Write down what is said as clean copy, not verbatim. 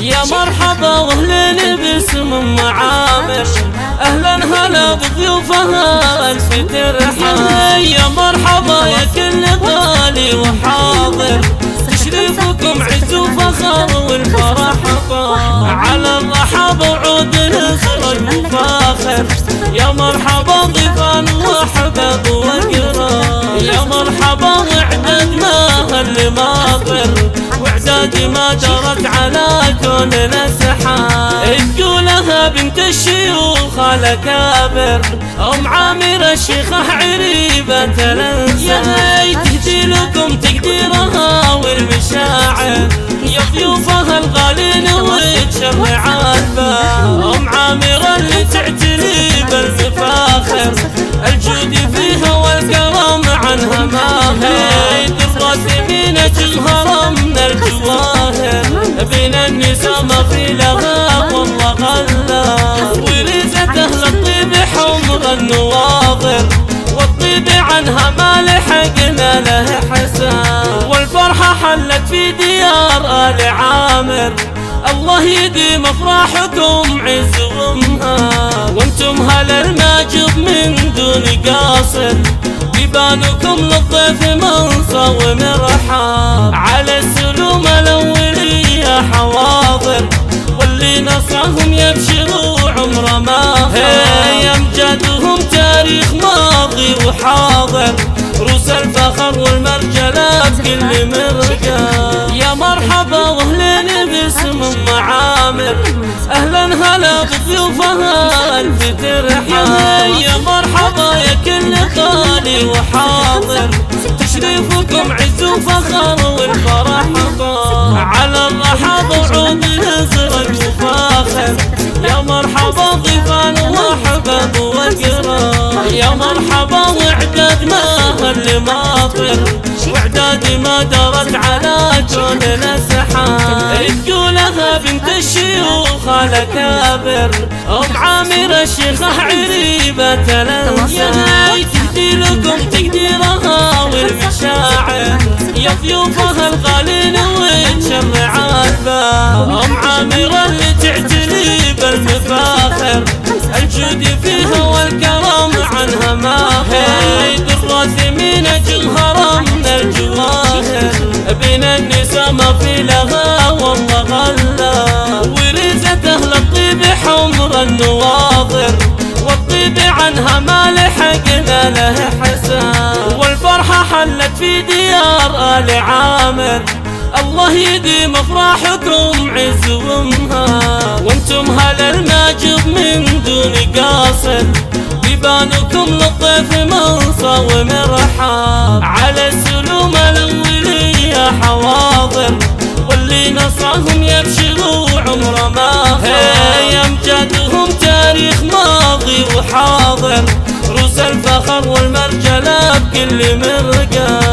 يا مرحبا واهلين باسم معامر، اهلا هلا بضيوفها الف ترحب. يا مرحبا يا كل غالي وحاضر، تشريفكم عز وفخر والفرح طار، على الرحب وعود نخرج مفاخر. يا مرحبا ضيفان واحباب وقرار، يا مرحبا وعدد ما هالماطر، وعداد ما جرت على كوننا سحاب. تقولها بنت الشيوخ الاكابر، ام عامر الشيخة عريبة الانساب، تهدي لكم تقديرها والمشاعر، يا ضيوفها الغالين وتشرع الباب. ام عامر اللي تعتري بالمفاخر، الجود فيها والكرم عنها ماهر، الراثمين جوهر من الجواهر، بين النساء ما في لها والله غلا، وريزة اهل الطيب حمر النواظر، والطيب عنها ما لحقنا له حساب. والفرحة حلت في ديار آل عامر، الله يديم افراحكم عز وامهار، وانتم هلا الماجد من دون قاصر، بيبانكم للضيف منصة ومرحاب، على السلوم الاولية حواضر، واللي نصرهم يبشروا عمره ما هي، امجادهم تاريخ ماضي وحاضر، روس الفخر والمرجلة بكل مرقى. يا مرحبا واهلين باسم معامر، اهلا هلا بضيوفها الف ترحب. يا مرحبا يا كل غالي وحاضر، تشريفكم عز وفخر والفرح طار، على الرحب وعود نزرق وفاخر. يا مرحبا ضيفان واحباب وقرار، يا مرحبا وعداد ما هالماطر، وعداد ما درت على كوننا سحاب. تقولها بنت الشيوخ الاكابر، ام عامر الشيخة عريبة الانساب، تهدي لكم تقديرها والمشاعر، يا ضيوفها الغالين وتشرع الباب. ام عامر اللي تعتني بالمفاخر، الجود فيها والكرم عنها ماهر، الراثمين جوهر من الجواهر، بين النساء ما في لها والله غلا، وريزة اهل الطيب حمر النواظر، والطيب عنها ما لحقنا له حساب. والفرحة حلت في ديار آل عامر، الله يديم افراحكم عز وامهار، وانتم هلا الماجد من دون قاصر، بيبانكم للضيف منصة ومرحاب، على السلوم الاولية حواضر، واللي نصرهم يبشروا عمره ما هي، امجادهم تاريخ ماضي وحاضر، روس الفخر والمرجلة بكل مرقى.